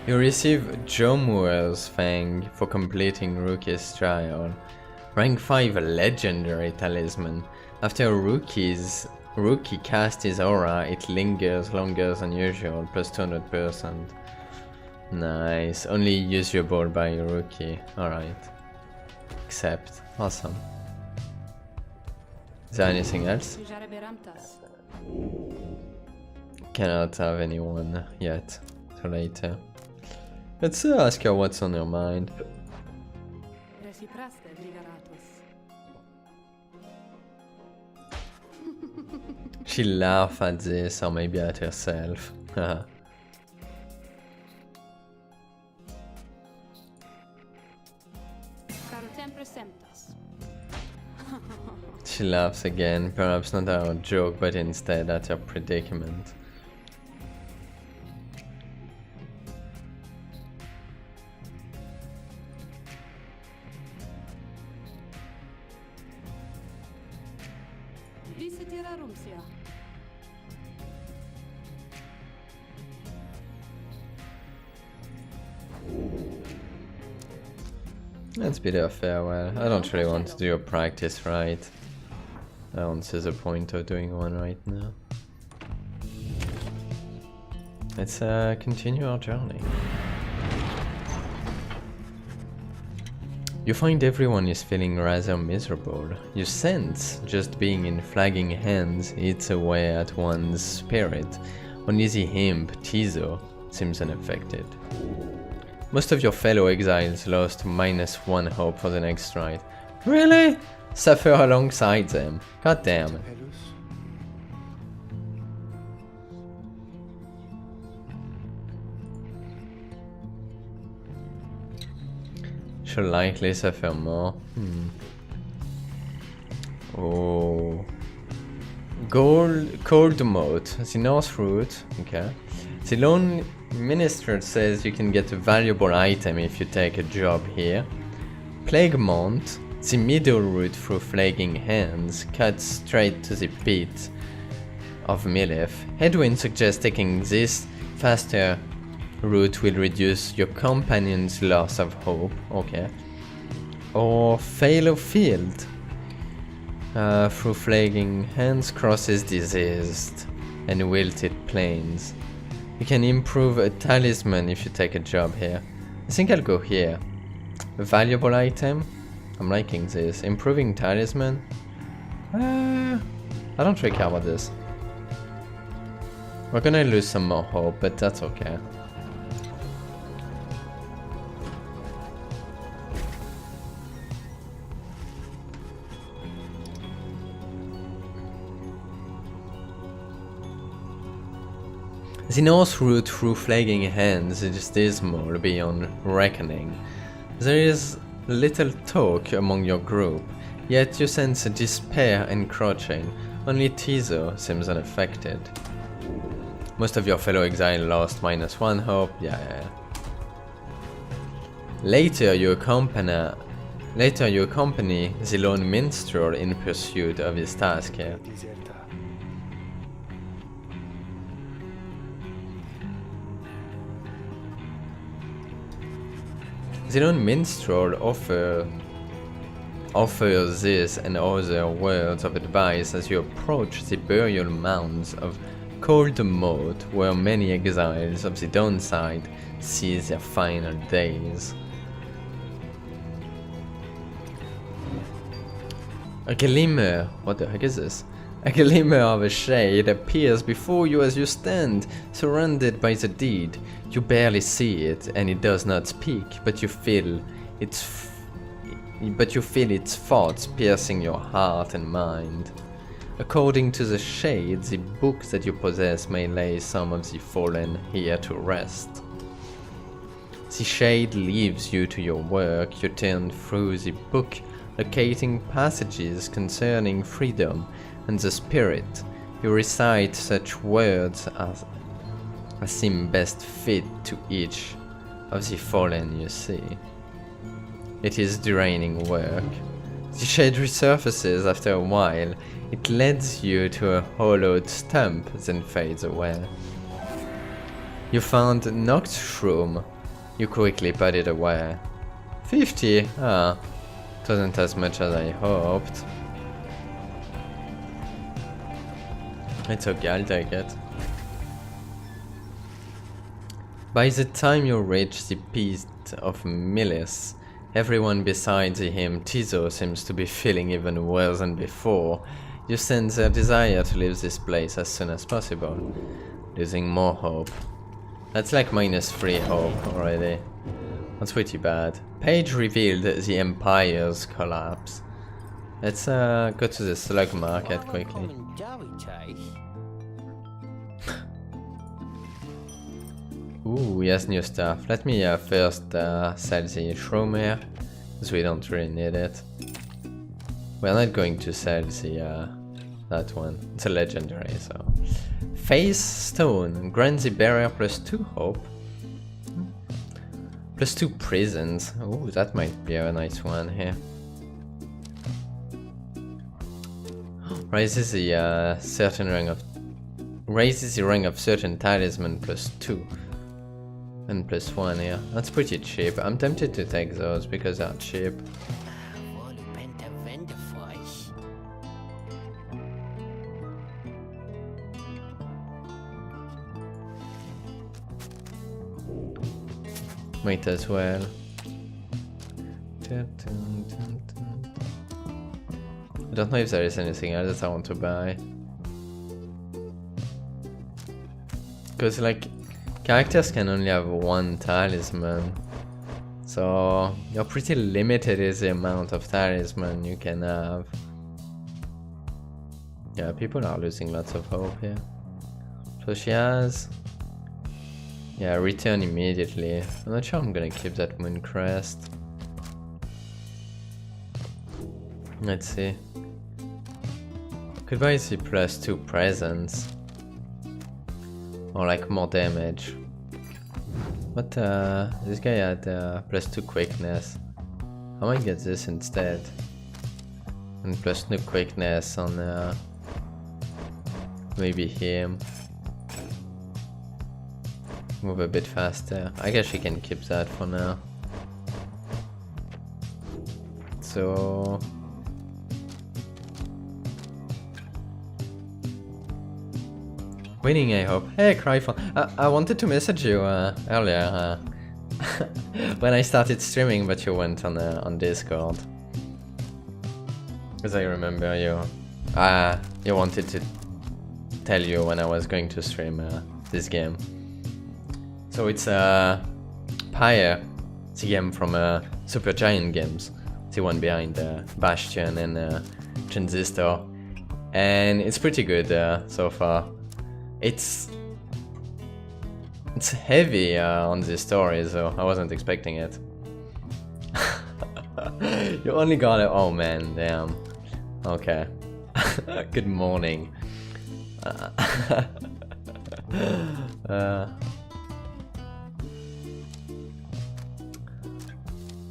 You receive Jomuel's Fang for completing Rookie's trial. Rank 5 Legendary Talisman. After a rookie casts his aura, it lingers longer than usual, plus 200%. Nice, only usable by a rookie. Alright. Accept. Awesome. Is there anything else? Cannot have anyone yet. So later. Let's ask her what's on her mind. She laughed at this, or maybe at herself. She laughs again, perhaps not at our joke, but instead at her predicament. Let's bid her farewell. I don't really want to do a practice rite. I don't see the point of doing one right now. Let's continue our journey. You find everyone is feeling rather miserable. You sense just being in flagging hands eats away at one's spirit. Only the imp, Tizo, seems unaffected. Most of your fellow exiles lost -1 hope for the next ride. Really? Suffer alongside them. God damn it. Should likely suffer more. Oh. Cold Moat. The North route. Okay. The Lone Minister says you can get a valuable item if you take a job here. Plague Mount. The middle route through Flagging Hands cuts straight to the pit of Milef. Headwind suggests taking this faster route will reduce your companion's loss of hope. Okay. Or Fallow Field. Through Flagging Hands crosses diseased and wilted plains. You can improve a talisman if you take a job here. I think I'll go here. A valuable item. I'm liking this. Improving talisman. I don't really care about this. We're gonna lose some more hope, but that's okay. The north route through Flagging Hands is dismal beyond reckoning. There is little talk among your group, yet you sense a despair encroaching. Only Tizo seems unaffected. Most of your fellow exile lost -1 hope. Yeah. Later you accompany the Lone Minstrel in pursuit of his task here. The Lone Minstrel offers this and other words of advice as you approach the burial mounds of Cold Moat, where many exiles of the Downside see their final days. A glimmer, what the heck is this? A glimmer of a shade appears before you as you stand, surrounded by the deed. You barely see it, and it does not speak, but you feel its thoughts piercing your heart and mind. According to the shade, the book that you possess may lay some of the fallen here to rest. The shade leaves you to your work. You turn through the book, locating passages concerning freedom and the spirit. You recite such words as seem best fit to each of the fallen you see. It is draining work. The shade resurfaces after a while. It leads you to a hollowed stump, then fades away. You found a knocked shroom. You quickly put it away. 50? Ah, it wasn't as much as I hoped. It's okay, I'll take it. By the time you reach the pit of Milis, everyone besides him, Tizo, seems to be feeling even worse than before. You sense their desire to leave this place as soon as possible, losing more hope. That's like -3 hope already. That's pretty bad. Page revealed the Empire's collapse. Let's go to the slug market quickly. Ooh, yes, new stuff. Let me first sell the shroom here, because we don't really need it. We're not going to sell the that one. It's a legendary, so. Phase Stone grants the barrier +2 hope. +2 prisons. Ooh, that might be a nice one here. Raises the raises the rank of certain talisman +2. And +1 here. That's pretty cheap. I'm tempted to take those because they're cheap. Might as well. I don't know if there is anything else that I want to buy. Because like characters can only have one talisman, so you're pretty limited in the amount of talisman you can have. Yeah, people are losing lots of hope here. So she has... yeah, return immediately. I'm not sure I'm gonna keep that moon crest. Let's see. Could buy the +2 presence. Or like more damage. But this guy had +2 quickness. I might get this instead. And +2 quickness on maybe him. Move a bit faster. I guess she can keep that for now. So... winning, I hope. Hey, Cryphon. I wanted to message you earlier when I started streaming, but you went on Discord. Because I remember you. You wanted to tell you when I was going to stream this game. So it's Pyre. It's a game from Super Giant Games. The one behind Bastion and Transistor. And it's pretty good so far. It's heavy on the story, so I wasn't expecting it. You only got it. Oh man, damn. Okay. Good morning.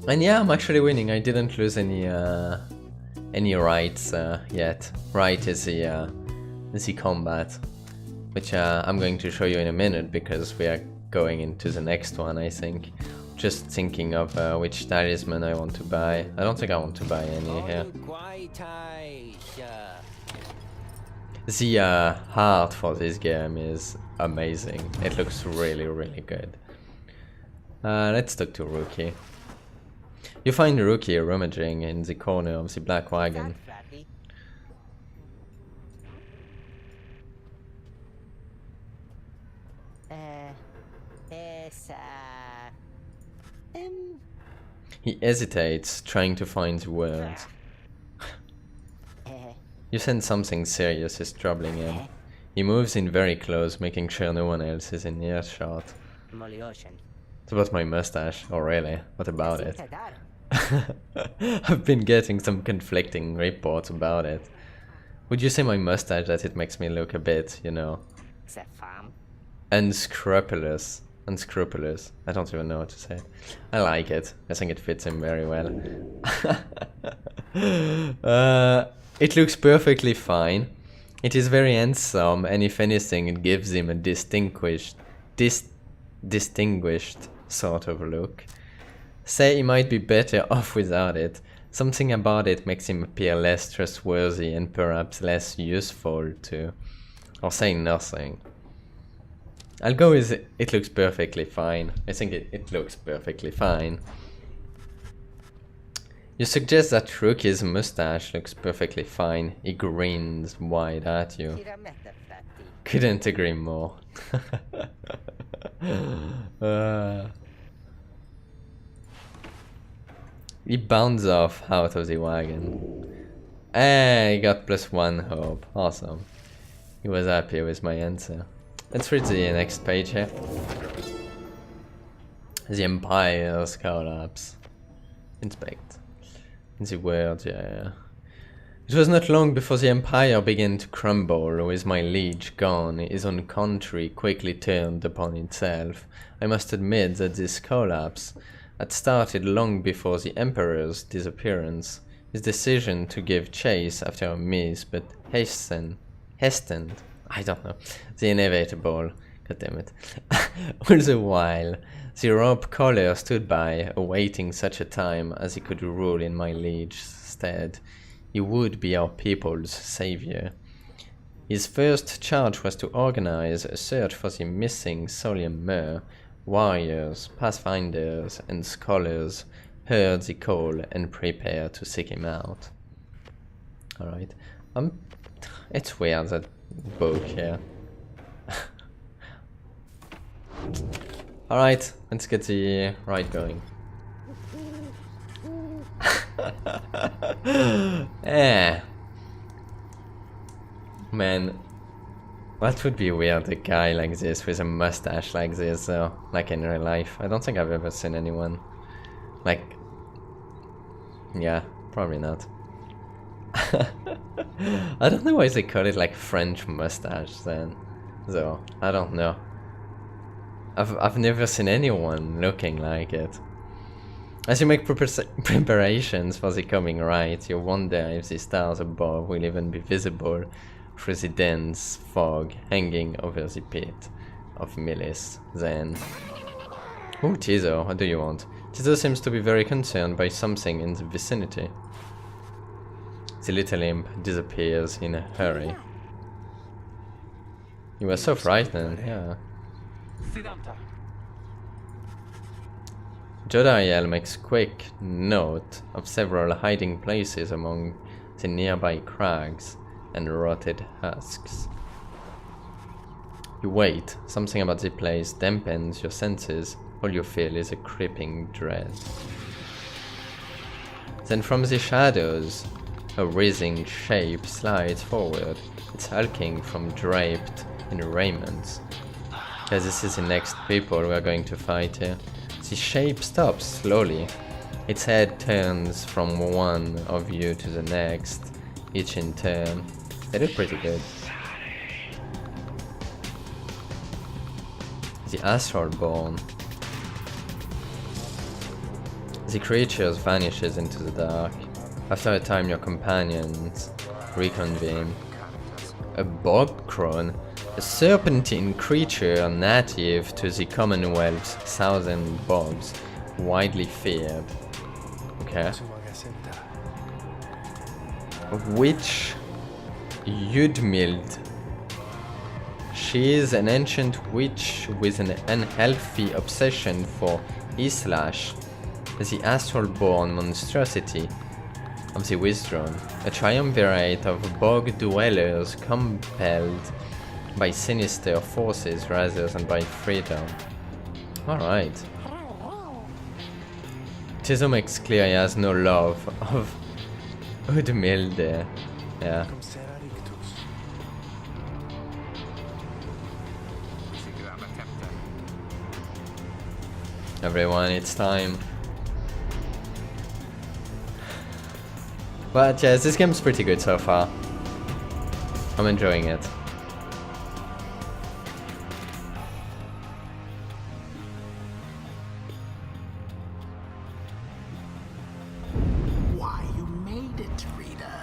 And yeah, I'm actually winning. I didn't lose any rights yet. Right is the combat. Which I'm going to show you in a minute because we are going into the next one, I think. Just thinking of which talisman I want to buy. I don't think I want to buy any here. The heart for this game is amazing. It looks really, really good. Let's talk to Rookie. You find Rookie rummaging in the corner of the black wagon. He hesitates, trying to find the words. You sense something serious is troubling him. He moves in very close, making sure no one else is in earshot. It's about my mustache. Oh really? What about it? I've been getting some conflicting reports about it. Would you say my mustache that it makes me look a bit, you know, unscrupulous? Unscrupulous. I don't even know what to say. I like it. I think it fits him very well. It looks perfectly fine. It is very handsome, and if anything, it gives him a distinguished sort of look. Say he might be better off without it. Something about it makes him appear less trustworthy and perhaps less useful too. Or say nothing. I'll go with it looks perfectly fine. I think it looks perfectly fine. You suggest that Rookie's mustache looks perfectly fine. He grins wide at you. Couldn't agree more. He bounds off out of the wagon. He got +1 hope. Awesome. He was happy with my answer. Let's read the next page here. The Empire's collapse. Inspect. In the world, yeah. It was not long before the Empire began to crumble. With my liege gone, his own country quickly turned upon itself. I must admit that this collapse had started long before the Emperor's disappearance. His decision to give chase after a miss, but hastened, I don't know, the inevitable, goddammit. All the while, the rope collar stood by, awaiting such a time as he could rule in my liege's stead. He would be our people's savior. His first charge was to organize a search for the missing Solium Mer. Warriors, pathfinders, and scholars heard the call and prepared to seek him out. Alright. It's weird, that book here. Alright, let's get the ride going. Yeah. Man, what would be weird, a guy like this with a mustache like this, though, like in real life? I don't think I've ever seen anyone. Like, yeah, probably not. I don't know why they call it like French mustache then, though. I don't know. I've never seen anyone looking like it. As you make preparations for the coming rite, you wonder if the stars above will even be visible through the dense fog hanging over the pit of Millis. Then, oh, Tizo, what do you want? Tizo seems to be very concerned by something in the vicinity. The little imp disappears in a hurry. You were so frightened, yeah. Jodiel makes quick note of several hiding places among the nearby crags and rotted husks. You wait. Something about the place dampens your senses. All you feel is a creeping dread. Then from the shadows, a writhing shape slides forward. It's hulking from draped in raiments. Yeah, this is the next people we are going to fight here. The shape stops slowly. Its head turns from one of you to the next, each in turn. They look pretty good. The Astralborn. The creature vanishes into the dark. After a time, your companions reconvene. A bobcrone, a serpentine creature native to the Commonwealth's southern bobs, widely feared. Okay. Witch Yudmild. She is an ancient witch with an unhealthy obsession for Islash, the astral-born monstrosity of the Withdrawn, a triumvirate of bog dwellers compelled by sinister forces rather than by freedom. Alright. Tizo makes clear he has no love of Udmilde. Yeah. Everyone, it's time. But yeah, this game's pretty good so far. I'm enjoying it. Why, you made it, reader.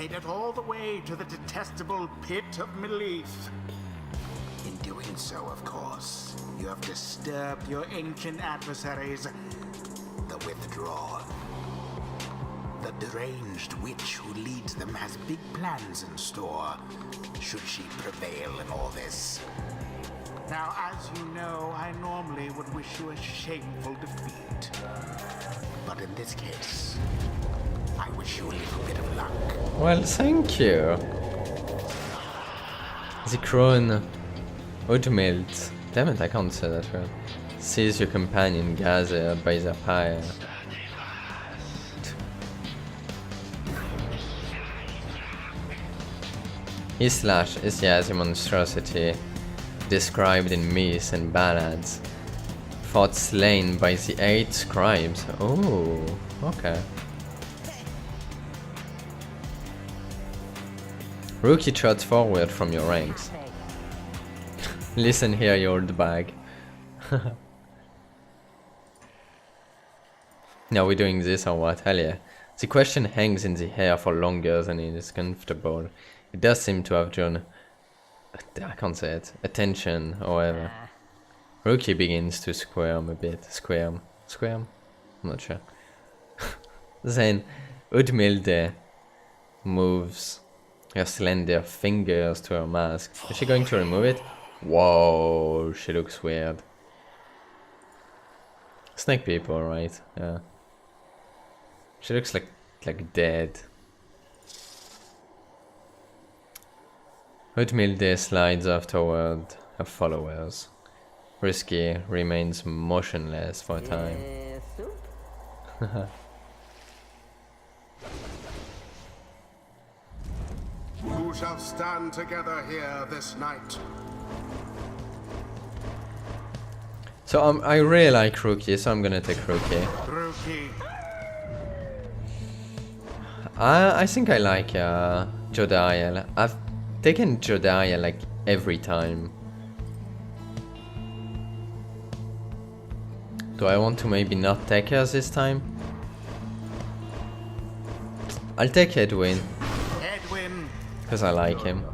made it all the way to the detestable pit of Melith. In doing so, of course, you have disturbed your ancient adversaries, the Withdrawn. The deranged witch who leads them has big plans in store, should she prevail in all this. Now, as you know, I normally would wish you a shameful defeat. But in this case, I wish you a little bit of luck. Well, thank you. The crone Udmild. Damn it, I can't say that word. Sees your companion gathered by the pyre. Islash is the monstrosity described in myths and ballads, fought slain by the 8 scribes. Oh, okay. Rookie trots forward from your ranks. Listen here, you old bag. Now we're doing this or what? Hell yeah. The question hangs in the air for longer than it is comfortable. It does seem to have drawn, I can't say it, attention, however. Rookie begins to squirm a bit. Squirm? I'm not sure. Then Udmilde moves her slender fingers to her mask. Is she going to remove it? Whoa, she looks weird. Snake people, right? Yeah. She looks like dead. Udmilde slides off toward her followers. Risky remains motionless for a time. Who shall stand together here this night? So I really like Rookie, so I'm gonna take Rookie. Rookie. I think I like Jodiel. I've taken Jodiel like every time. Do I want to maybe not take her this time? I'll take Edwin. Edwin. Because I like him.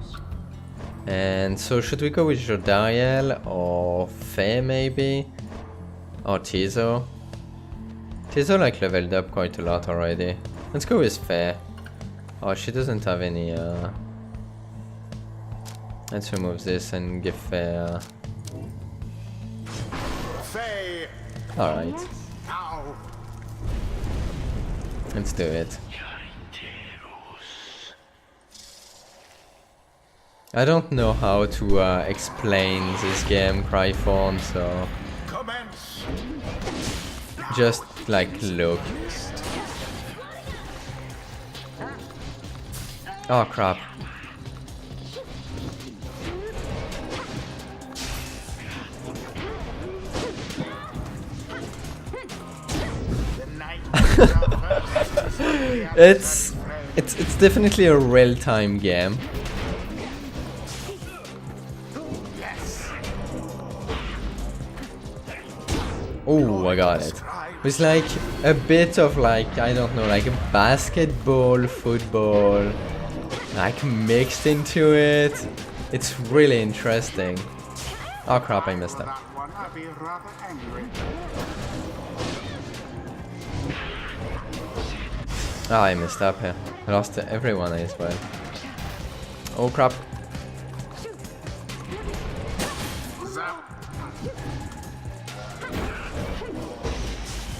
And so should we go with Jodiel or Faye maybe? Or Tizo? Tizo like leveled up quite a lot already. Let's go with Faye. Oh, she doesn't have any Let's remove this and give Faye Faye. Alright. Ow. Let's do it. I don't know how to explain this game, Cryphone, so Commence. just like look. Oh crap. It's definitely a real-time game. Oh, I got it. It's like a bit of like, I don't know, like a basketball, football, like mixed into it. It's really interesting. Oh crap, I messed up. I'd be rather angry. Ah, I messed up here. I lost everyone as well. Oh crap.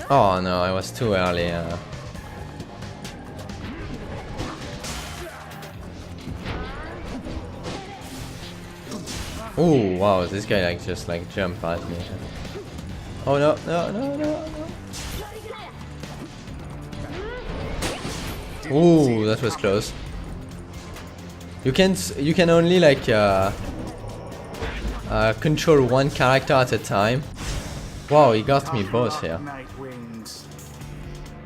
Oh no, I was too early. Oh wow, this guy like just like jumped at me. Oh no, no, no, no, no. Ooh, that was close. You can only like control one character at a time. Wow, he got me both here.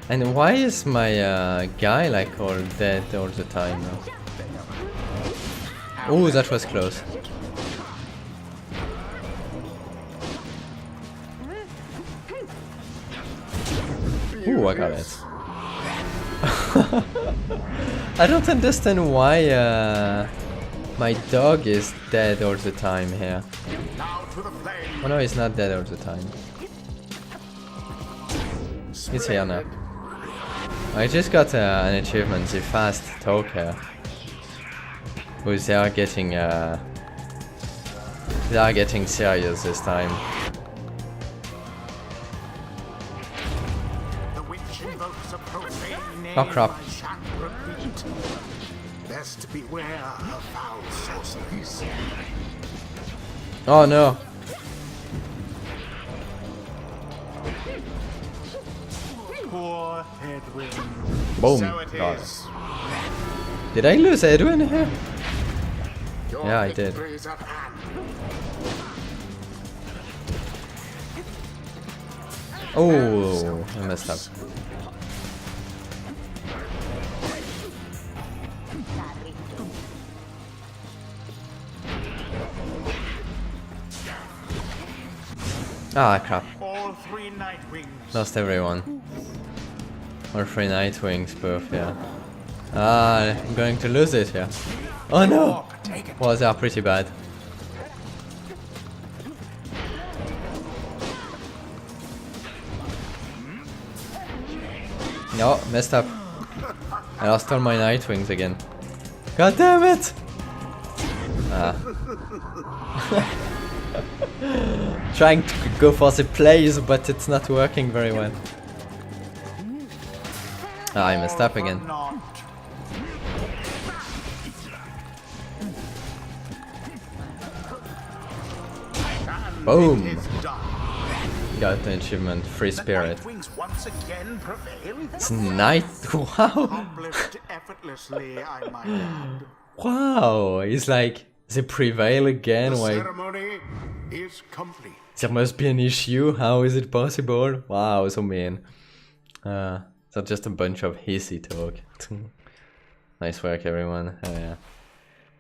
And why is my guy like all dead all the time now? Ooh, that was close. Ooh, I got it. I don't understand why my dog is dead all the time here. Now to the flame. Oh no, he's not dead all the time. He's here now. I just got an achievement, the fast talker. Who's they are getting serious this time. The witch invokes a profane name. Oh crap. I shan't repeat. Best beware her foul sorceries. Oh no. Poor Edwin. Boom. So it Got it. is. Did I lose Edwin here? Your Yeah, I did. victory is at hand. Oh, I messed up. Ah, crap. All three Nightwings. Lost everyone. Or 3 Nightwings, both, yeah. Ah, I'm going to lose it here. Oh no! Well, they are pretty bad. No, messed up. I lost all my Nightwings again. God damn it! Ah. Trying to go for the plays, but it's not working very well. Ah, I messed up again. Boom! Got the achievement, Free Spirit. Nightwings once again prevail. It's night. Wow! Accomplished effortlessly, I might add. Wow! It's like they prevail again. The Why? ceremony is complete. There must be an issue. How is it possible? Wow, so mean. So just a bunch of hissy talk. Nice work, everyone. Yeah.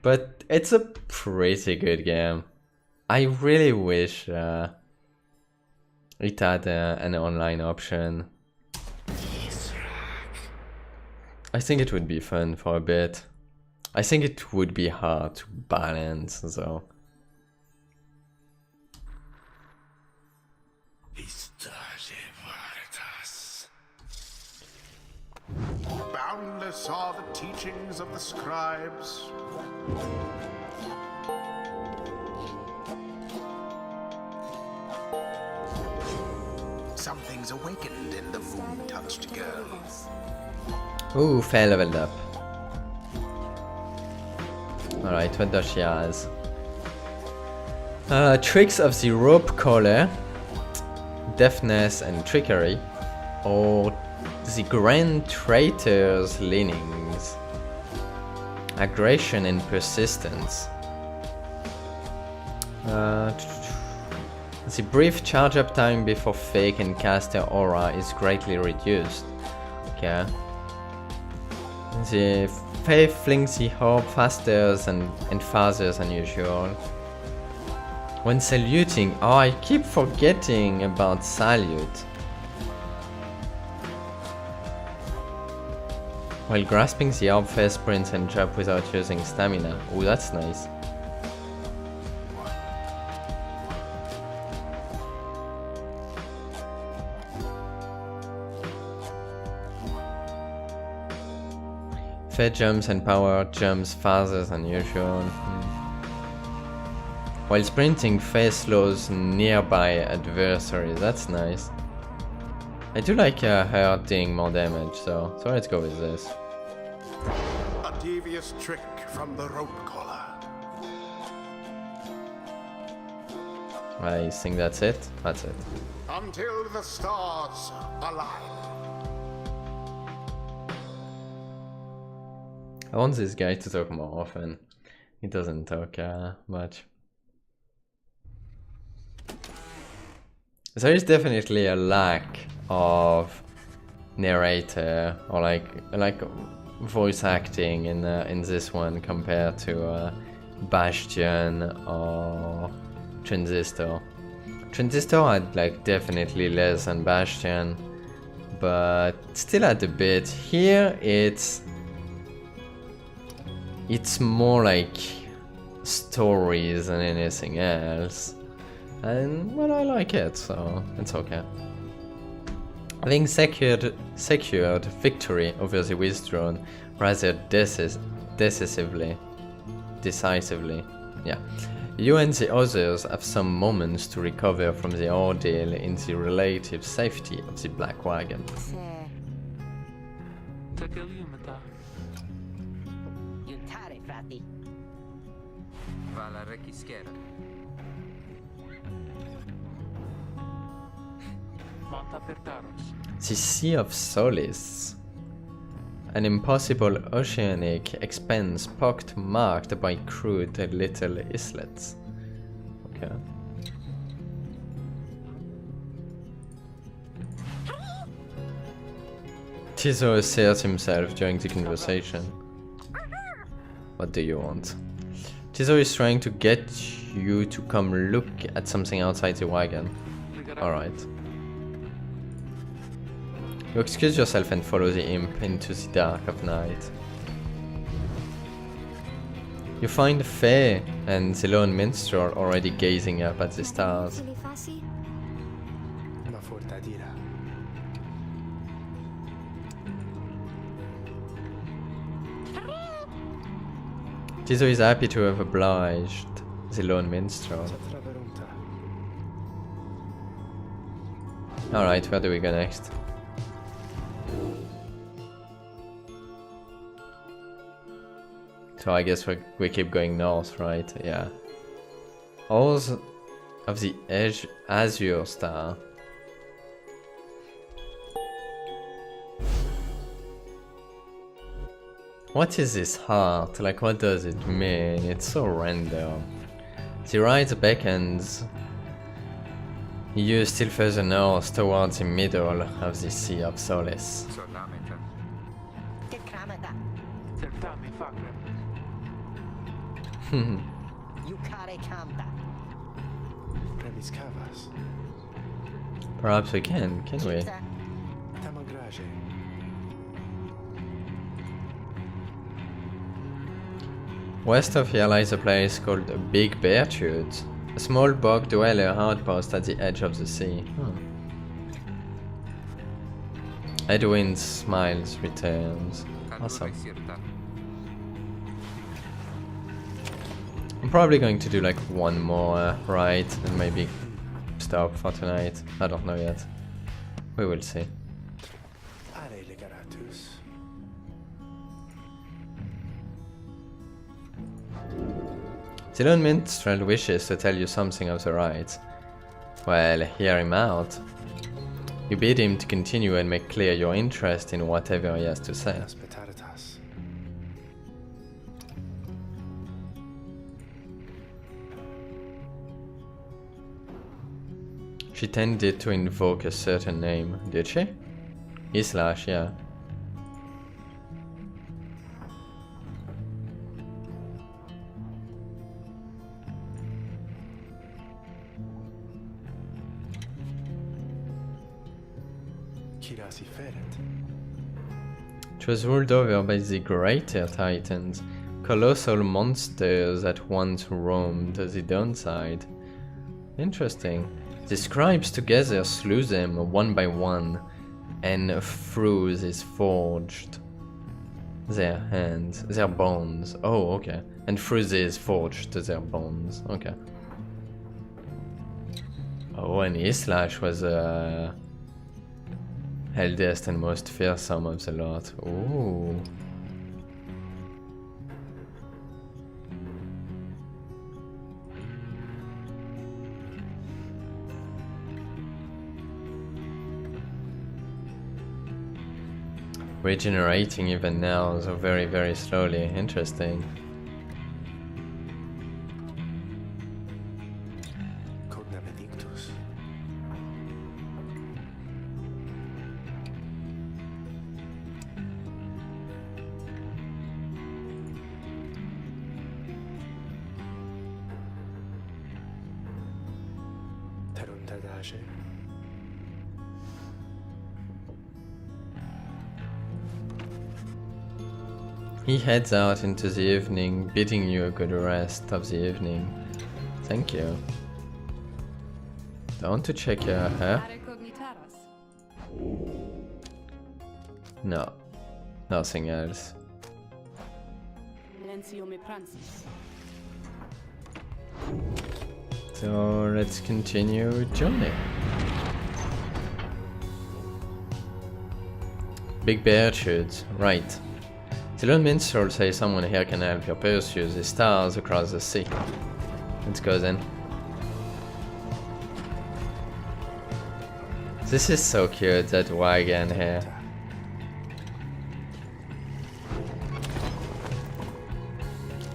But it's a pretty good game. I really wish it had an online option. I think it would be fun for a bit. I think it would be hard to balance, though. Boundless are the teachings of the scribes. Something's awakened in the moon-touched girl. Ooh, fair leveled up. Alright, what does she has? Tricks of the rope collar, deafness and trickery, or the grand traitor's leanings, aggression and persistence. The brief charge up time before fake and caster aura is greatly reduced. Okay. The faith flings the orb faster and farther than usual. When saluting, oh, I keep forgetting about salute. While grasping the orb, face sprint and jump without using stamina. Oh, that's nice. Fair jumps and power jumps faster than usual. While sprinting, Faye slows nearby adversaries. That's nice. I do like her doing more damage, so let's go with this. A devious trick from the rope collar. I think that's it. That's it. Until the stars align. I want this guy to talk more often. He doesn't talk much. There is definitely a lack of narrator or like voice acting in this one compared to Bastion or Transistor. Transistor had like definitely less than Bastion, but still at a bit. Here it's more like stories than anything else. And well, I like it, so it's okay. Having secured victory over the withdrawn rather decisively, yeah. You and the others have some moments to recover from the ordeal in the relative safety of the Black Wagon. The Sea of Solace. An impossible oceanic expanse marked by crude little islets. Okay. Tizo asserts himself during the conversation. What do you want? Tizo is trying to get you to come look at something outside the wagon. Alright. You excuse yourself and follow the imp into the dark of night. You find Faye and the lone minstrel already gazing up at the stars. Tizo is happy to have obliged the lone minstrel. Alright, where do we go next? So I guess we keep going north, right? Yeah. Halls of the Azure Star. What is this heart? Like, what does it mean? It's so random. The right beckons you still further north towards the middle of the Sea of Solace. Perhaps we can we? West of here lies a place called Big Beartooth, a small bog dweller outpost at the edge of the sea. Edwin's smiles returns. Awesome. I'm probably going to do like one more ride and maybe stop for tonight. I don't know yet. We will see. The lone minstrel wishes to tell you something of the rite. Well, hear him out. You bid him to continue and make clear your interest in whatever he has to say. She tended to invoke a certain name, did she? Islash, yeah. It was ruled over by the Greater Titans, colossal monsters that once roamed the downside. Interesting. The scribes together slew them one by one, and through this forged their hands, their bones. Oh, okay. And through this forged their bones. Okay. Oh, and Islash was eldest and most fearsome of the lot. Ooh. Regenerating even now, so very, very slowly. Interesting. He heads out into the evening, bidding you a good rest of the evening. Thank you. Do I want to check your hair? No. Nothing else. So let's continue journey. Big bear shoots, right. The lone minstrel says someone here can help you pursue the stars across the sea. Let's go then. This is so cute, that wagon here.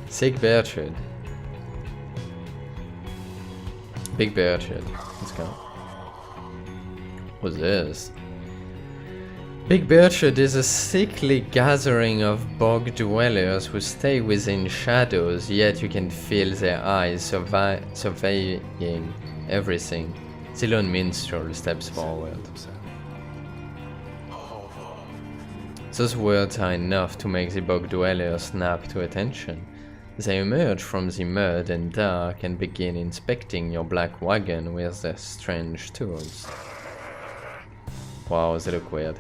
Sick bear shoot. Big bear shoot. Let's go. What's this? Big Birchwood is a sickly gathering of bog dwellers who stay within shadows, yet you can feel their eyes surveying everything. The lone minstrel steps forward. Those words are enough to make the bog dwellers snap to attention. They emerge from the mud and dark and begin inspecting your black wagon with their strange tools. Wow, they look weird.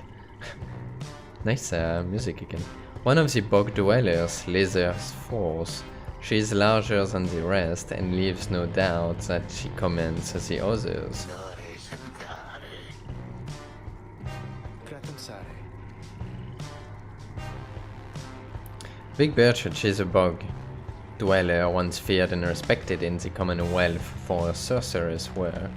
Nice music again. One of the bog dwellers leathers forth. She is larger than the rest and leaves no doubt that she commands the others. Big Birchwood is a bog dweller once feared and respected in the Commonwealth for her sorceress work.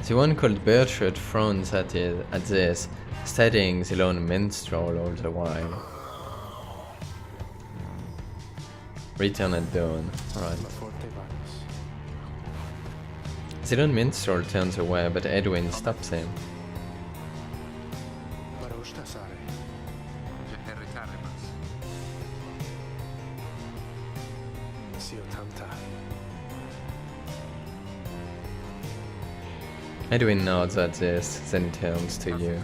The one called Birchwood frowns at this, studying the lone minstrel all the while. Return at dawn. Alright. The lone minstrel turns away, but Edwin stops him. Edwin nods at this, then turns to you.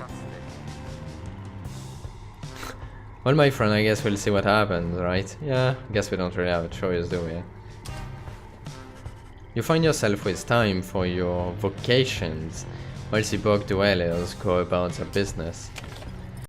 Well, my friend, I guess we'll see what happens, right? Yeah, I guess we don't really have a choice, do we? You find yourself with time for your vocations, while the bog dwellers go about their business.